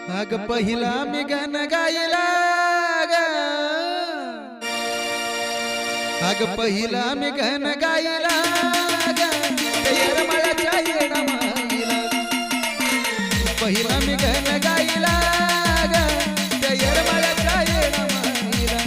अग पहिला मी गाण गायला ग, अग पहिला मी गाण गायला ग, येरमाळ्याच्या येडा माईला. पहिला मी गाण गायला ग, येरमाळ्याच्या येडा माईला.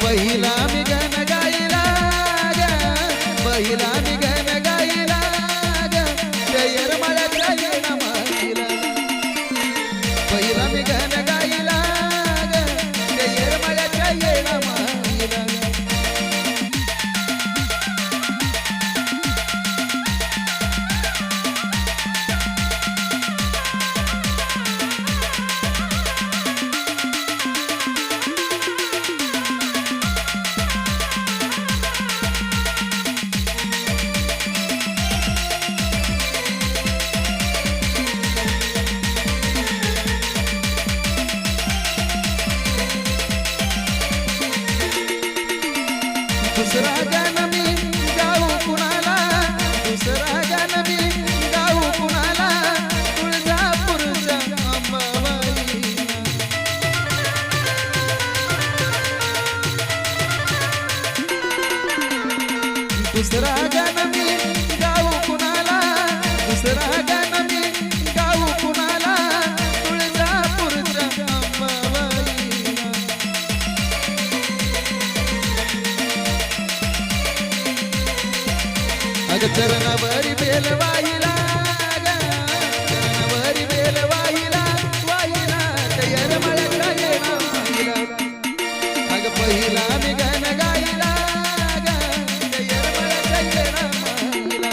पहिला मी गाण गायला ग, पहिला मी गाण गायला ग, येरमाळ्याच्या येडा माईला. पहिला मी गाण गायला ग, येरमाळ्याच्या येडा माईला. दुसरा गाण मी गाऊ कुणाला, दुसरा गाण मी गाऊ कुणाला, तुळजापूरच्या अंबाबाईला. दुसरा गाण मी गाऊ कुणाला, दुसरा गाण मी गाऊ कुणाला, तुळजापूरच्या अंबाबाईला. अग चरणावरी बेल वाहिला ग, चरणावरी बेल वाहिला, वाहिला येरमाळ्याच्या येडा माईला. अग पहिला मी गाण गायला ग, येरमाळ्याच्या येडा माईला.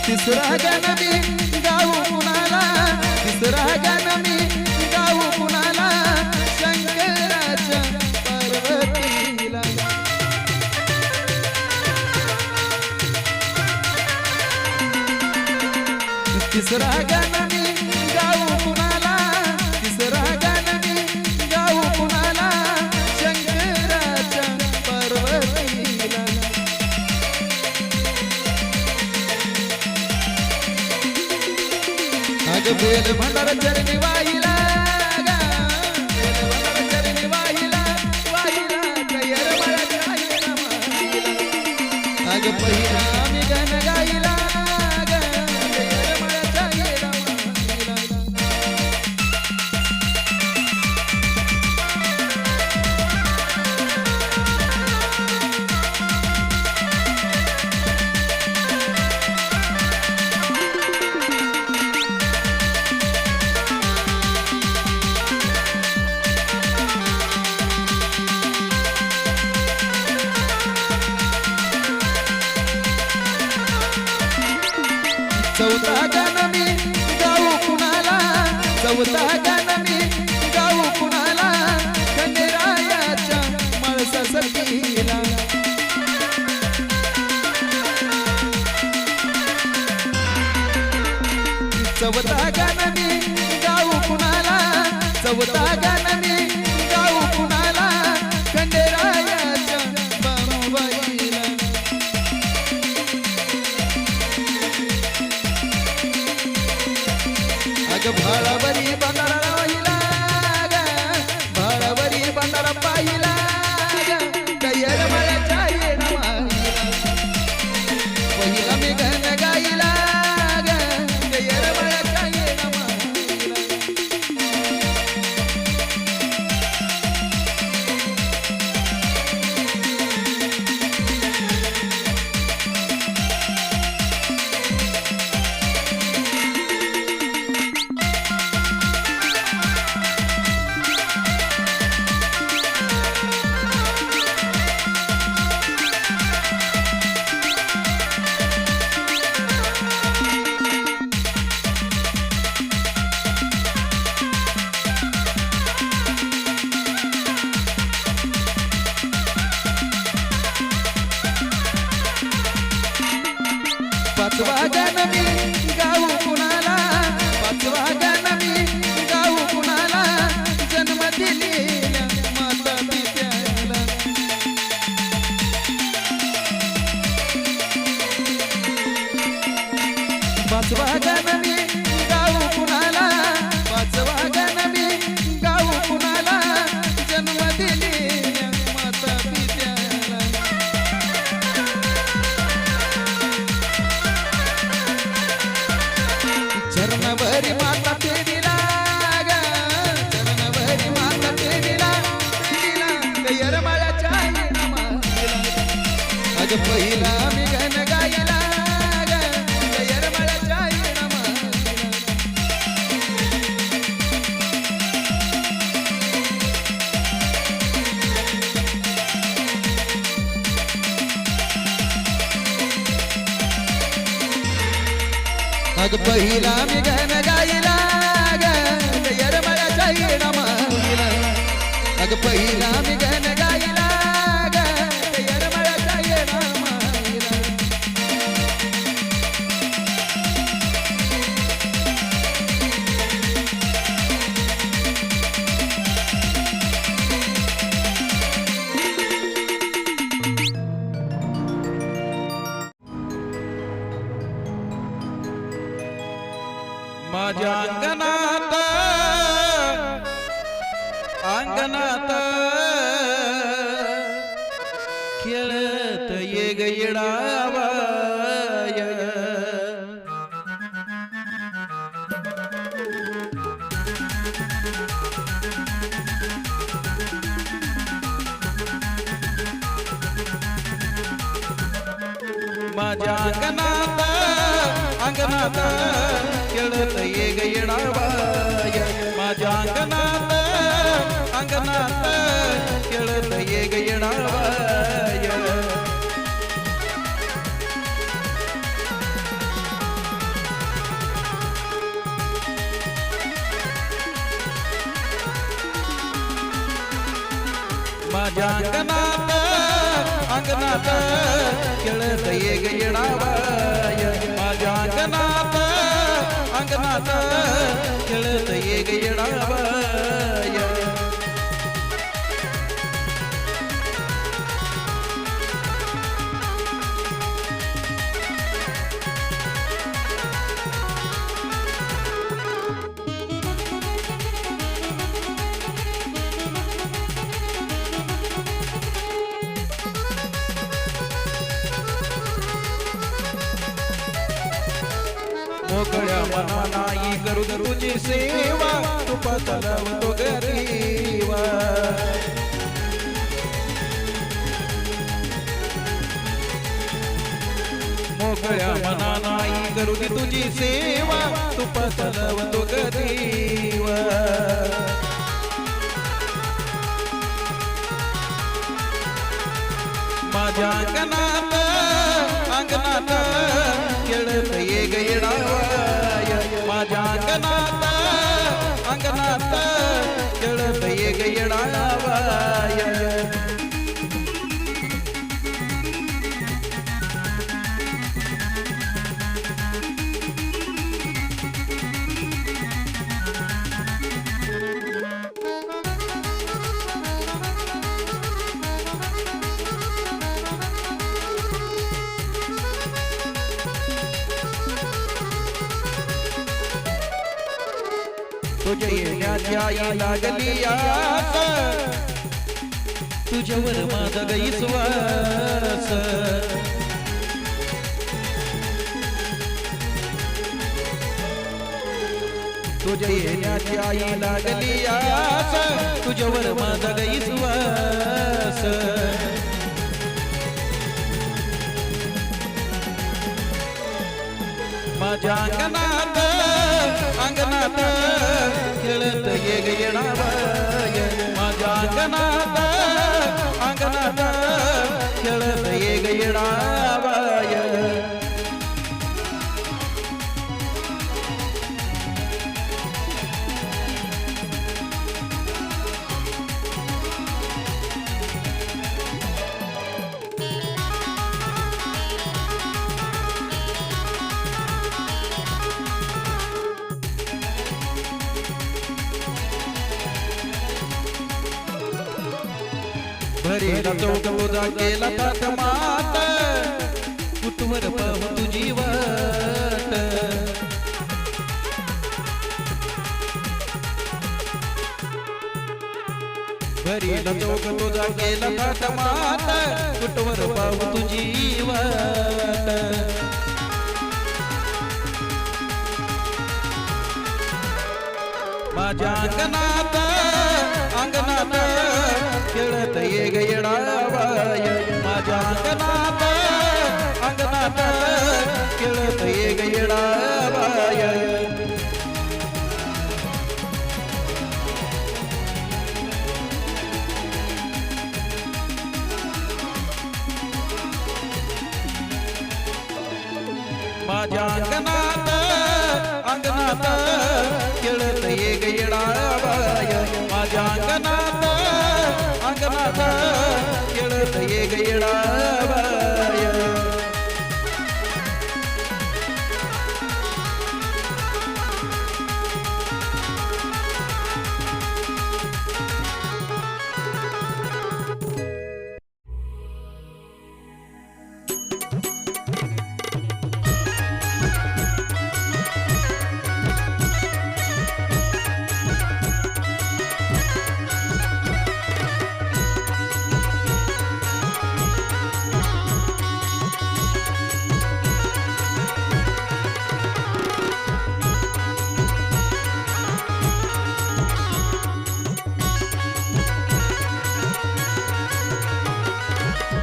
तिसरा गाण मी गाऊ कुणाला, तिसरा गाण मी गाऊ कुणाला, शंकराच्या पार्वतीला. तिसरा गाण मी गाऊ कुणाला, तिसरा गाण मी गाऊ कुणाला, शंकराच्या पार्वतीला. अग बेल भंडार चरणी वाहिला ग, बेल भंडार चरणी वाहिला, वाहिला येरमाळ्याच्या येडा माईला. अग पहिला मी गाण गायला ग, येरमाळ्याच्या येडा माईला. चौथा गाण मी गाऊ कुणाला, चौथा गाण मी गाऊ कुणाला, खंडेरायाच्या माळसासतीला. चौथा गाण मी गाऊ कुणाला, चौथा गाण मी गाऊ कुणाला, खंडेरायाच्या बाळूबाईला. अग भाळावरी बंधारा वाहिला ग, भाळावरी बंधारा पाहिला ग, येरमाळ्याच्या येडा माईला. पहिला मी गाण गायला ग, येरमाळ्याच्या येडा माईला. पाचवा गण मी गाऊ कुणाला, पाचवा गण मी गाऊ कुणाला, जन्म दिलेल्या माता पित्याला. पाचवा गण मी गाऊ कुणाला, पाचवा गण मी गाऊ कुणाला, जन्म दिलेल्या माता पित्याला. चरणभरी माता पेडीला ग, चरणभरी माता पेडीला, पेडीला गैरमाळ्याच्या येणामाला. अग पहिला मी गण गायला ग, गैरमाळ्याच्या येणामाला. अग पहिला मी गण गायला ग, गैरमाळ्याच्या येणामाला. अग पहिला मी गण गायला ग, गैरमाळ्याच्या येणामाला. माझ्या अंगणात अंगणात खेळत ये गैडावाय. माझ्या अंगणात अंगणात खेळत ये गैडावाय. माझ्या अंगणात अंगणात खेळत ये गैडावाय. माझ्या अंगणात अंगणात खेळत ये गैडावाय. माझ्या अंगणात अंगणात खेळत ये गैडावाय. मोकळ्या मनाई करू तुझी सेवा, तुपा चालवतो गरीवा. मोकळ्या मनाई करू तुझी सेवा, तुपा चालवतो गरीवा. माझ्या अंगणात अंगणात खेळत ये गैडावाय. माझ्या अंगणात अंगणात खेळत ये गैडावाय. तुझ्या येण्याची आई लागली आस, तुझ्यावर माझा गैरविश्वास. तुझ्या येण्याची आई लागली आस, तुझ्यावर माझा गैरविश्वास. माझ्या अंगणात अंगणात खेळत ये गैडावाय. माझ्या अंगणात अंगणात खेळत ये गैडावाय. भरीला चौक तुझा केला ताट मात कुतवर पाहू तुझी वाट भरीला चौक तुझा केला ताट मात कुतवर पाहू तुझी वाट माझ्या अंगणात खेळत ये ग येडाबाय माझ्या अंगणात खेळत ये ग येडाबाय माझ्या अंगणात खेळत ये ग येडाबाय माझ्या अंगणात खेळत ये ग येडाबाय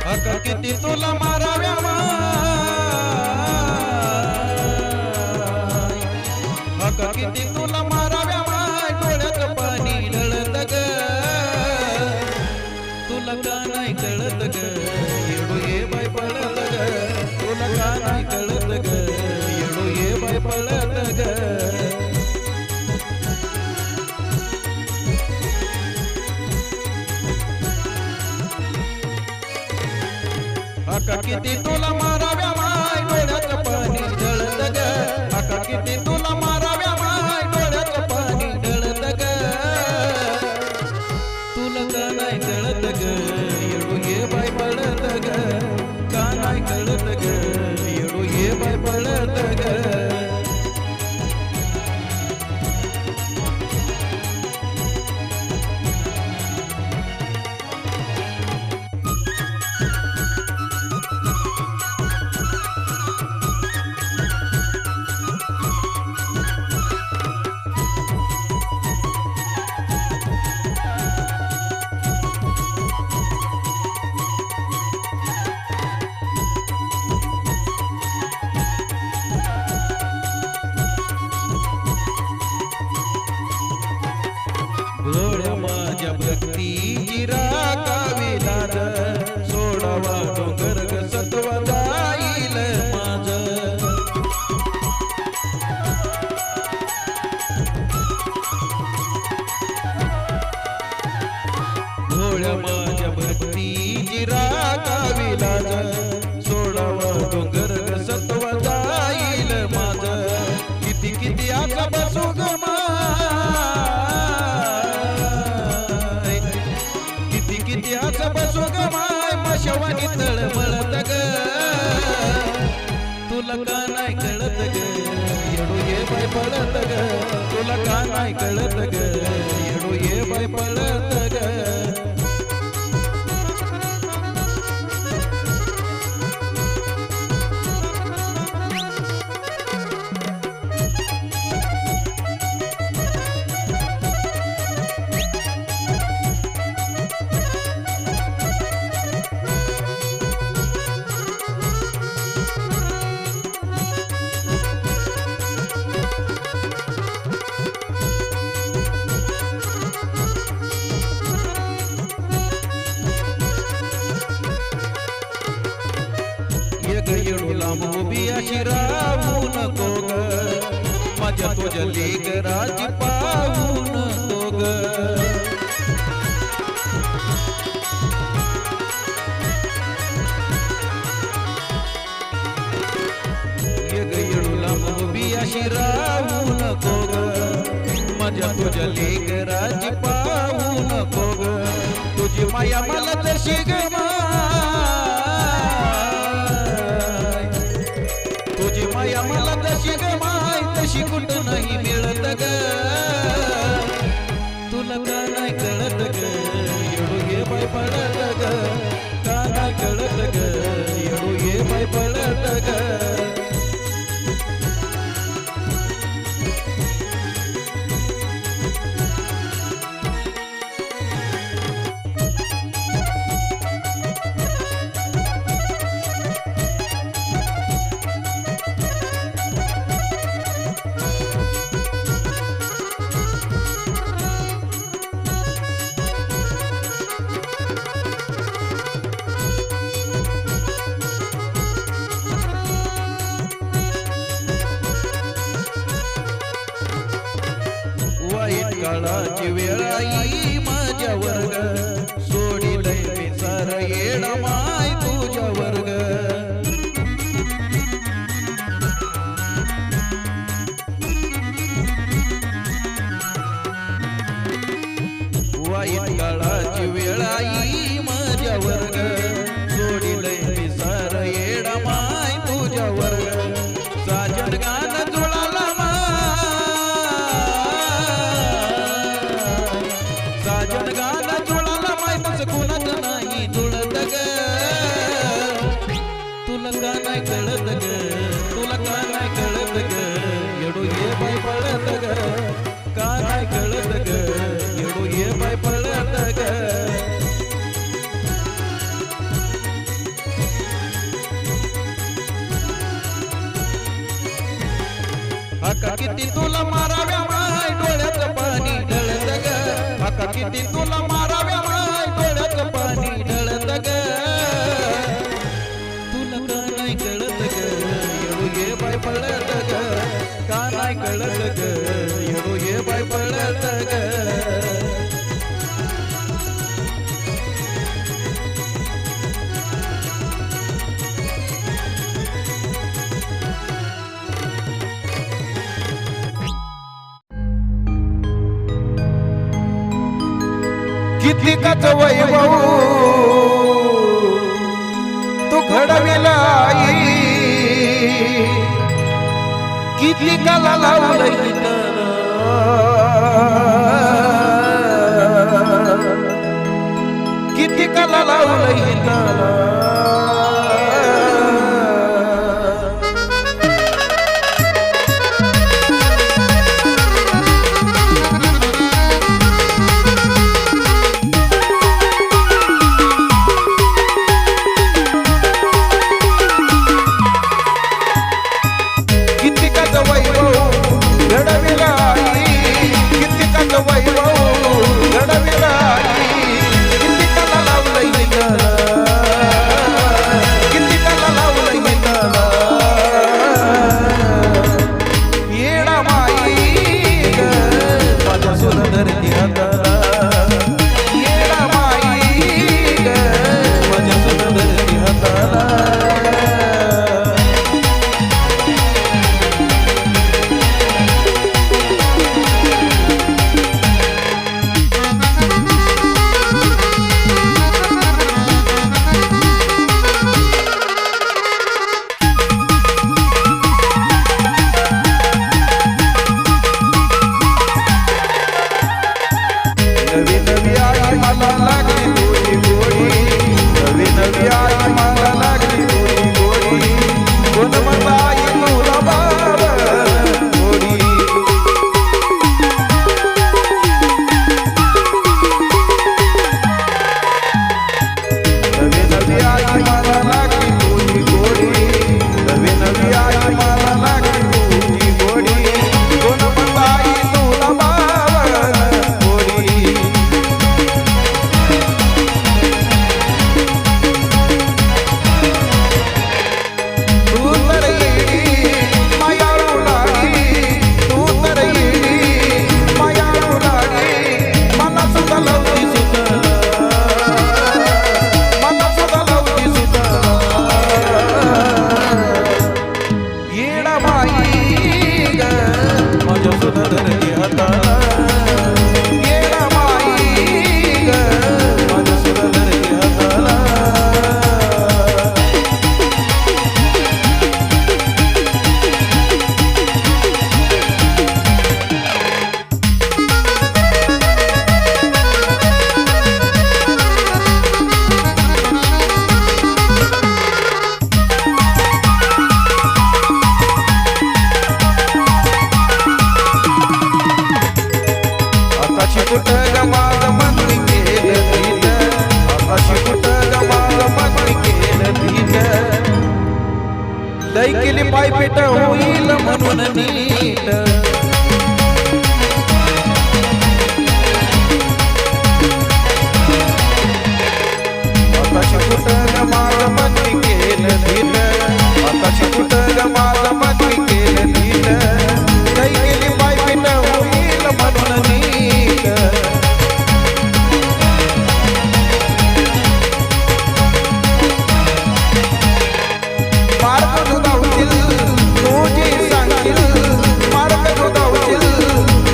अगं किती तुला माराव्या अगं किती तुला माराव्या डोळ्यात पाणी ढळत ग तुला का नाही कळत ग येडो ये बाय पळत ग तुला का नाही कळत ग येडो ये बाय पळत ग अका किती तुला माराव्या माय डोळ्यात पाणी ढळत ग अका किती तुला माराव्या माय डोळ्यात पाणी ढळत ग तुला का नाही कळत ग येडो ये बाय पळत ग का नाही कळत ग येडो ये बाय पळत ग डोळ्या माझ्या भक्तीची राखाविलाज सोडावा डोंगर ग सत्व जाईल माझ डोळ्या माझ्या भक्तीची राखाविलाज सोडावा डोंगर ग सत्व जाईल माझ किती किती आता बसू ग किती बसू ग माय मशवानी तळमळत ग तुला का नाही कळत ग येडो ये बाय पळत ग तुला का नाही कळत ग येडो ये बाय पळत ग येडू लांब उभी अशी राहू नको ग माझ्या तुझ्या लेकराची पाहू नको ग येडू लांब उभी अशी राहू नको ग माझ्या तुझ्या लेकराची पाहू नको ग तुझी तुझी माया मला जशी ग माय, तुझी माया मला जशी ग माय, तशी कुठं नाही मिळत ग. तुला का नाही कळत ग येडू ये बाय पडत ग, का नाही कळत ग येडू ये बाय पडत ग. वाईट काळाची वेळ आई माझ्या वर्ग, सोडिलंय मी सार येडा माय तुझ्या वर्ग. वाईट काळाची वेळ आई माझ्या वर्ग, सोडिलंय मी सार येडा माय तुझ्या वर्ग. साजन गान जुळाला साजन गाना जुळाला माहीतच कुणाच नाही जुळत ग. तुला का नाही कळत ग, तुला का नाही कळत ग येडू ये बाय पडत ग, का नाही कळत ग येडू ये बाय पडत ग. हका किती तुला माराव्या माय डोळ्याचं पाणी ढळत ग, हका किती तुला माराव्या माय डोळ्याचं पाणी ढळत ग. तुला का नाही कळत ग येडू ये बाय पडत ग, का नाही कळत ग येडू ये बाय पडत ग. कितीकच वैभव तू घडविला आई, किती काला लावलंय किती काला लावलंय कुठं ग माझं मन मी केलं धीट, आताशी कुठं ग माझं मन मी केलं धीट. दै केली पायपीट होईल म्हणून नीट, आताशी कुठं ग माझं मन मी केलं धीट, आताशी कुठं ग माझं मन मी केलं धीट. दै केली पायपीट होईल म्हणून नीट, मार्ग शोधावशील तुझी सांगशील, मार्ग शोधावशील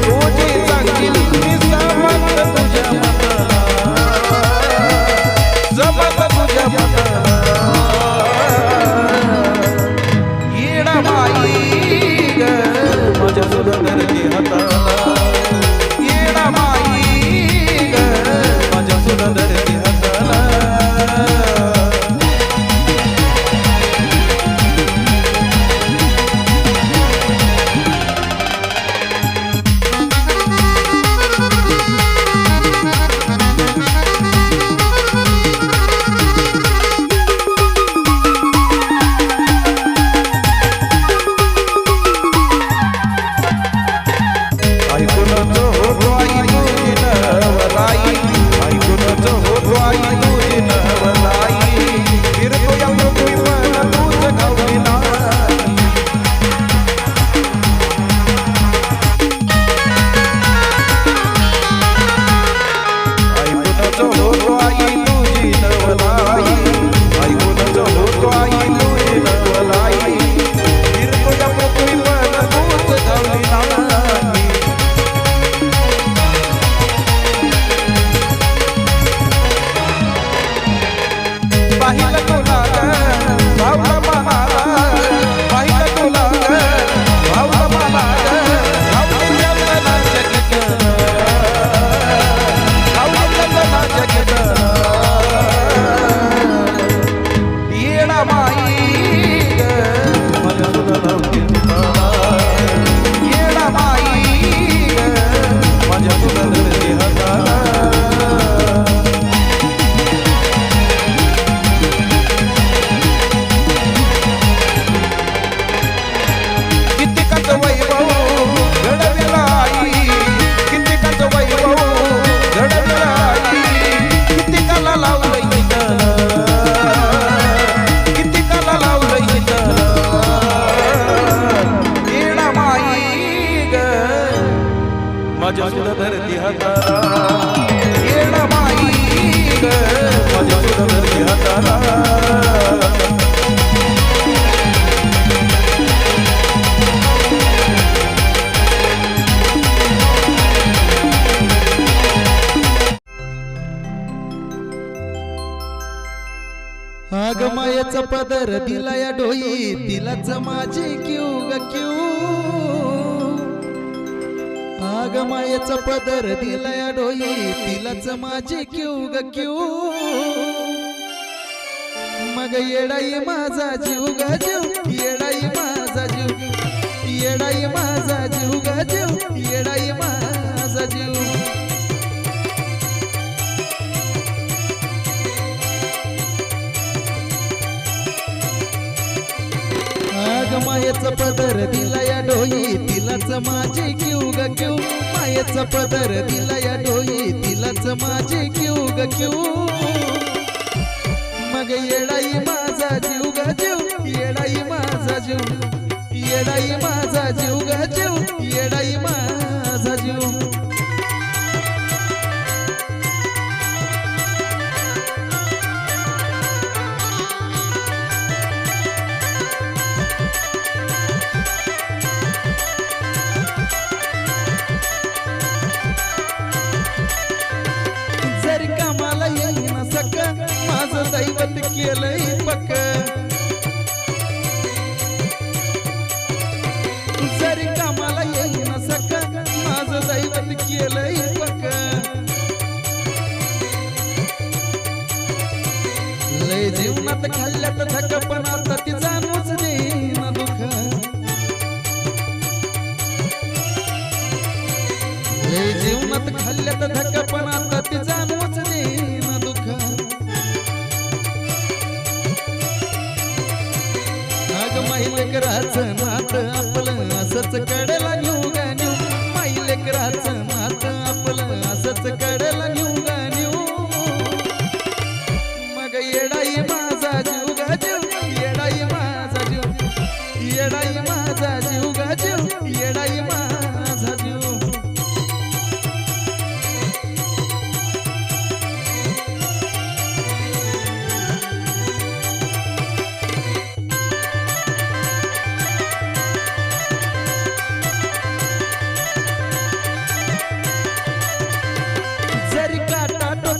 तुझी सांगशील. मी समत तुझ्या मनाला, जमत तुझ्या मनाला. येडा बाई ग माझ्या सुंदरती हाताला, येडा बाई ग माझ्या सुंदरती हाताला. ऐकूनच होतो आई तुझी नवलाई, ऐकूनच होतो आई तुझी नवलाई. फिरतो या पृथ्वीवर तूच घावली नाही, ऐकूनच होतो आई तुझी नवलाई, ऐकूनच होतो आई तुझी नवलाई. फिरतो या पृथ्वीवर तूच घावली नाही. पाहिलं तुला ग भावला मनाला, पाहिलं तुला ग भावला मनाला. भावली चंदना जगत, भावली चंदना जगत. येडा बाई ग माझ्या सुंदरती हाताला, येडा बाई ग माझ्या सुंदरती हाताला. कित्येकाचं वैभव घडविलं आई, कित्येकाचं वैभव घडविलं आई. कित्येकाला लावलं हिताला, कित्येकाला लावलं हिताला. येडा बाई ग माझ्या सुंदरती हाताला, येडा बाई ग माझ्या सुंदरती हाताला. आग मायेचा पदर दिला या डोई, तिलाच माझी क्यू ग क्यू. आग मायेचा पदर दिला या डोई, तिलाच माझी क्यू ग क्यू. मग येडाई माझा जीव ग जीव, येडाई माझा जीव, येडाई माझा जीव ग जीव, येडाई माझा जीव. आग मायेचा पदर दिला या डोई, तिलाच माझी क्यू ग क्यू. मायेचा पदर दिला या डोई, तिलाच माझी क्यू ग क्यू. मग येडाई माझा जीव ग जीव, येडाई माझा जीव, येडाई माझा जीव ग जीव, येडाई माझा जीव. जरी कामाला येईना सक, माझं दैवत केलंय पक्क. जरी कामाला येईना सक, माझं दैवत केलंय पक्क. लय जीवनात खाल्ल्यात धक, पण आता ती जाणूच देईना दुःख. लय जीवनात खाल्ल्यात धक,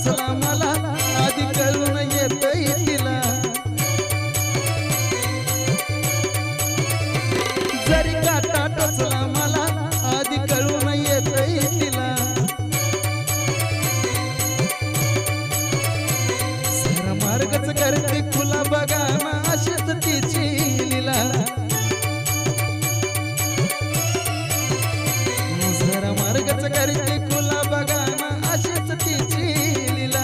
टोचला मला आधी कळून येतंय तिला जरी काटा टोचला मला आधी कळून येतंय तिला सारा मार्गच करते खुला बघा ना अशीच तिची लीला सारा मार्गच करते खुला बघा ना अशीच तिची लीला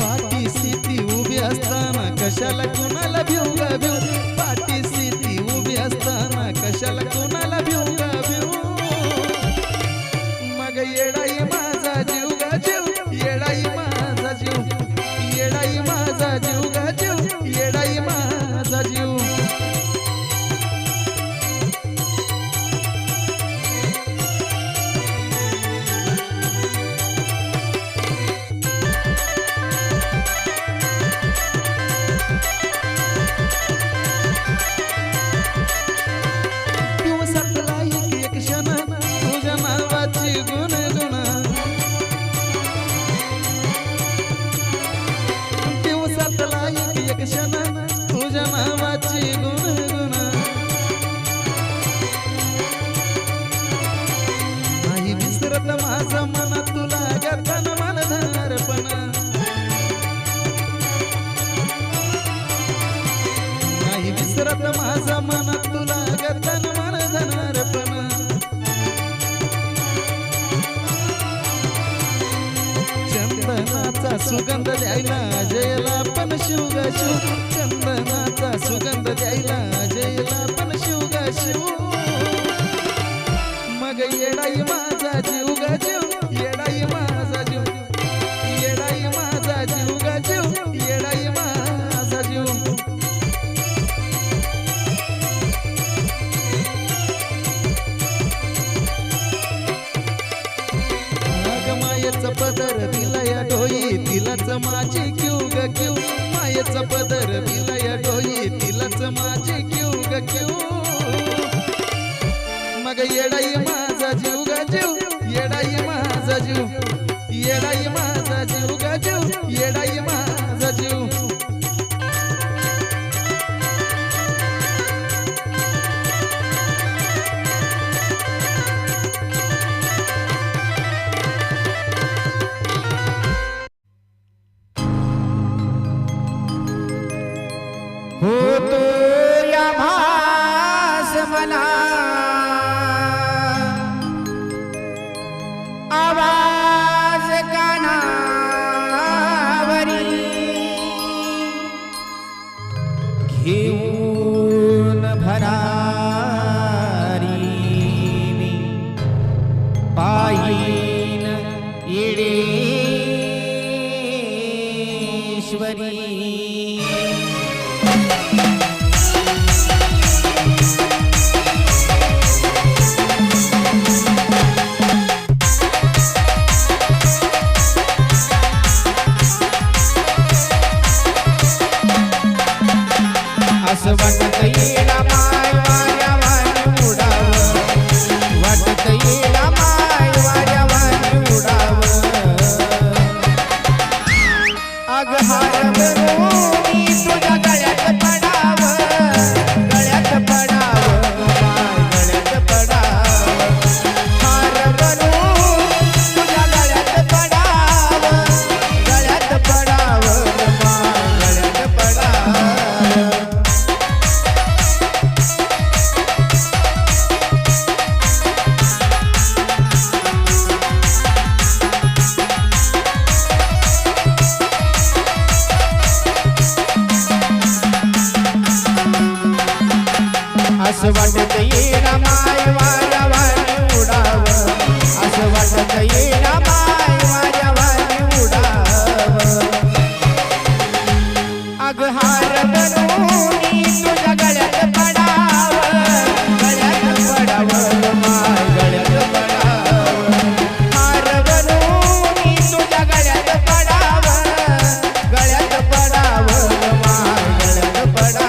पाठीशी ती उभी असताना कशाला कोणाला भिऊ गा भिऊ पाठीशी ती उभी असताना कशाला कोणाला भिऊ गा भिऊ मग येडाई माझा जीव गा जीव येडाई माझा जीव येडाई माझा जीव गा जीव येडाई माझा जीव दिवसातला एक क्षण तुझ्या नावाची गुणगुण दिवसातला एक क्षण तुझ्या नावाची गुणगुण नाही विसरत माझं मन तुला गतन मनधारपण नाही विसरत माझं मन तुला गतन मनधारपण चंदनाचा सुगंध द्यायला जयला पण शिवगा शिव चंदनाचा सुगंध द्यायला जयला पण शिवगा शिव मग येडाई माझा जीव गा जीव येडाई माझा जीव येडाई माझा जीव गा जीव येडाई माझा जीव मायेचा पदर दिला या डोई तिलाच माझी क्यू ग क्यू मायेचा पदर दिला या डोई तिलाच माझी क्यू ग क्यू मग येडाई माझा जीव ग जीव येडाई माझा जीव येडाई माझा जीव ग जीव येडाई माझा जीव होतो या भास मला आवाज कानावरी घेऊन भरारी मी पायीन येडेश्वरी असं वाटत येला माय वाऱ्या वारी उडावं वाटत येला माय वाऱ्या वारी उडावं अग हार मी तुझ्या गळ्यात पडावं गळ्यात पडावं माय गळ्यात पडावं हार तुझ्या गळ्यात पडावं गळ्यात पडावं माय गळ्यात पडावं असं वाटत येला माय वाऱ्या वारी उडावं असं वाटत येला माय वाऱ्या वारी उडावं अग हार बनूनी तुझ्या गळ्यात पडावं गळ्यात पडावं माय गळ्यात पडावं हार बनूनी तुझ्या गळ्यात पडावं गळ्यात पडावं माय गळ्यात पडावं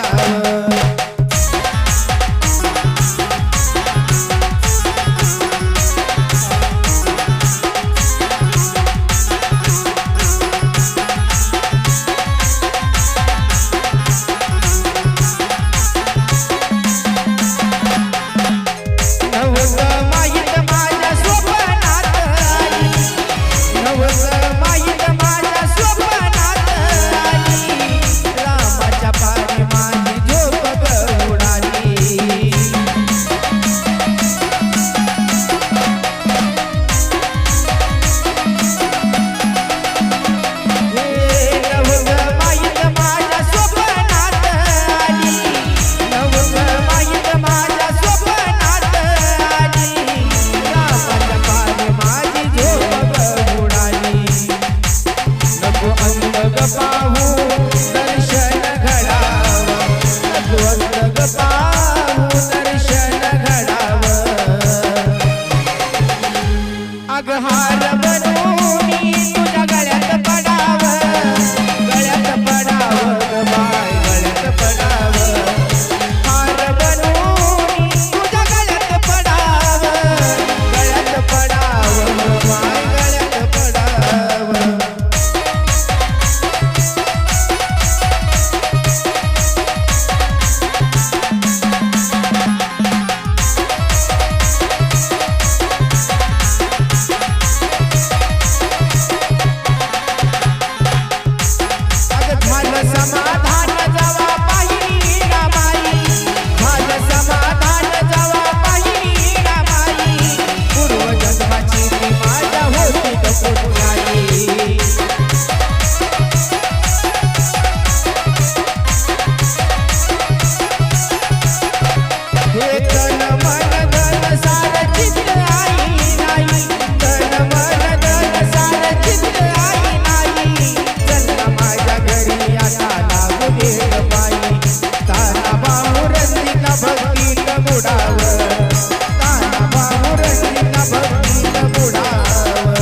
भक्तीनं बुडाव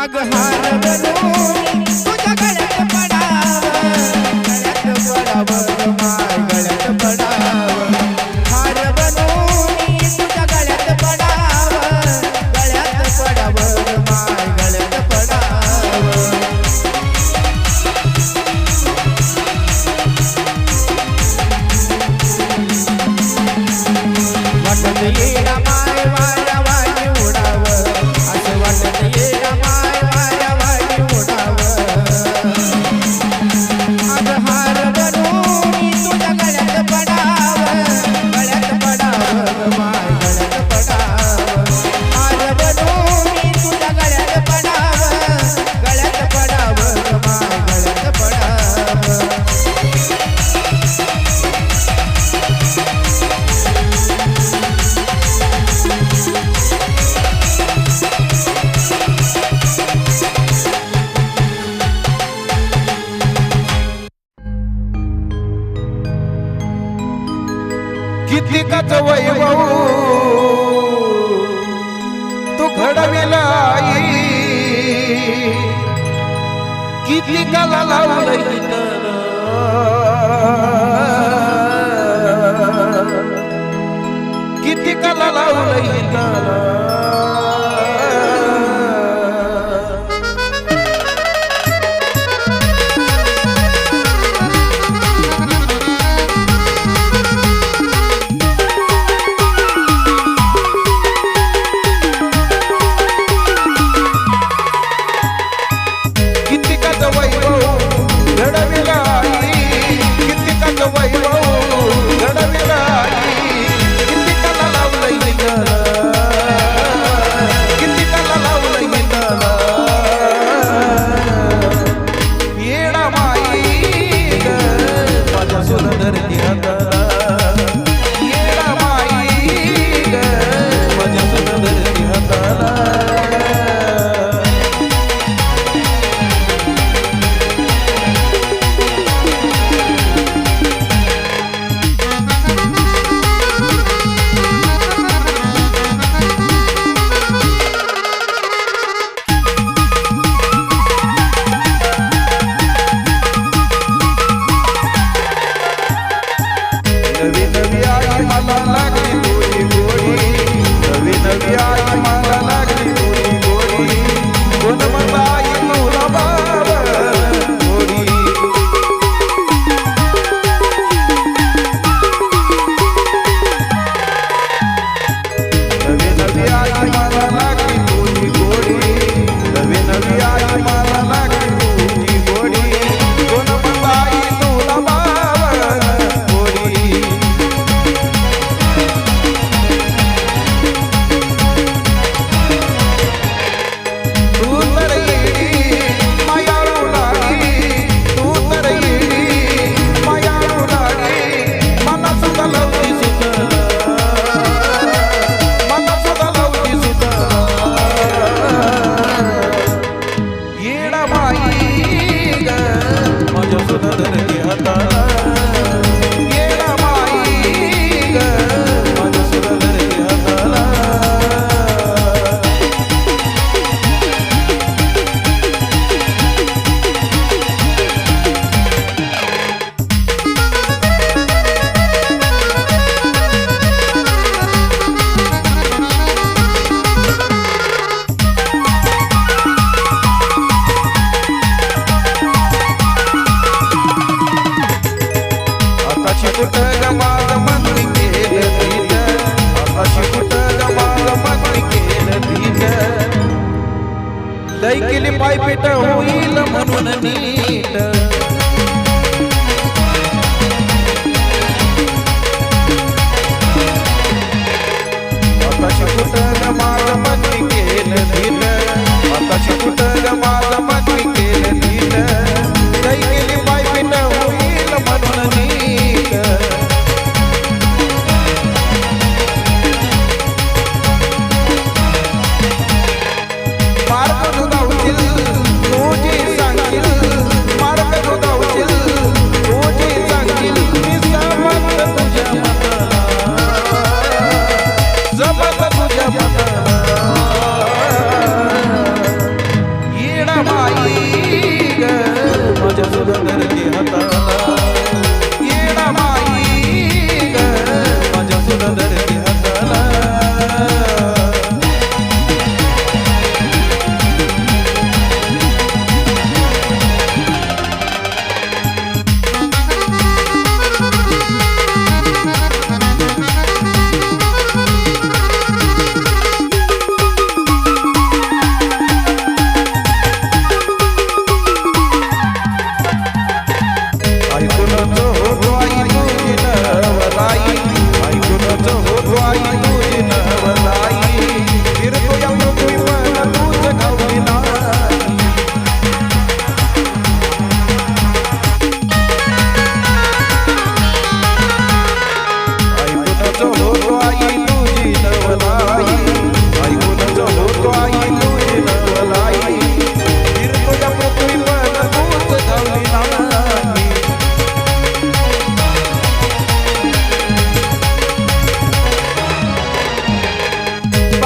अग हार बनून तुझ्या गळ्यात पडाव माय गळ्यात पडाव हार बनून तुझ्या गळ्यात पडाव माय गळ्यात पडाव वाटत येईना माय वाऱ्या वारी उडाव असं वाटत येईना माय वाऱ्या वारी उडाव अग हार बनून तुझ्या गळ्यात पडाव माय गळ्यात पडाव हार बनून तुझ्या गळ्यात पडाव माय गळ्यात पडाव कितीकाच वैभव तू घडविला आई कितीकाला लावलं कितीकाला लावलं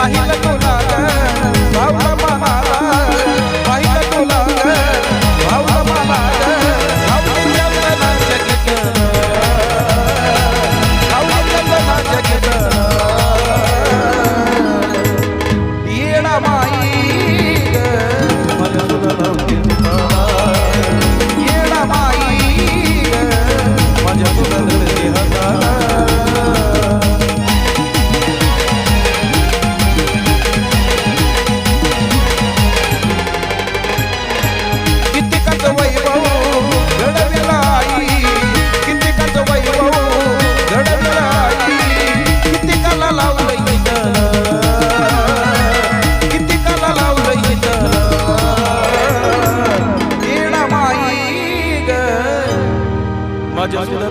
पाहिलं तुला ग भावलं मनाला पाहिलं तुला ग भावलं मनाला भावलं जगना जगत भावलं जगना जगत येडा माई ग मला तुला नव्हती येडा माई ग माझ्या तुला धरते हाताला माझ्या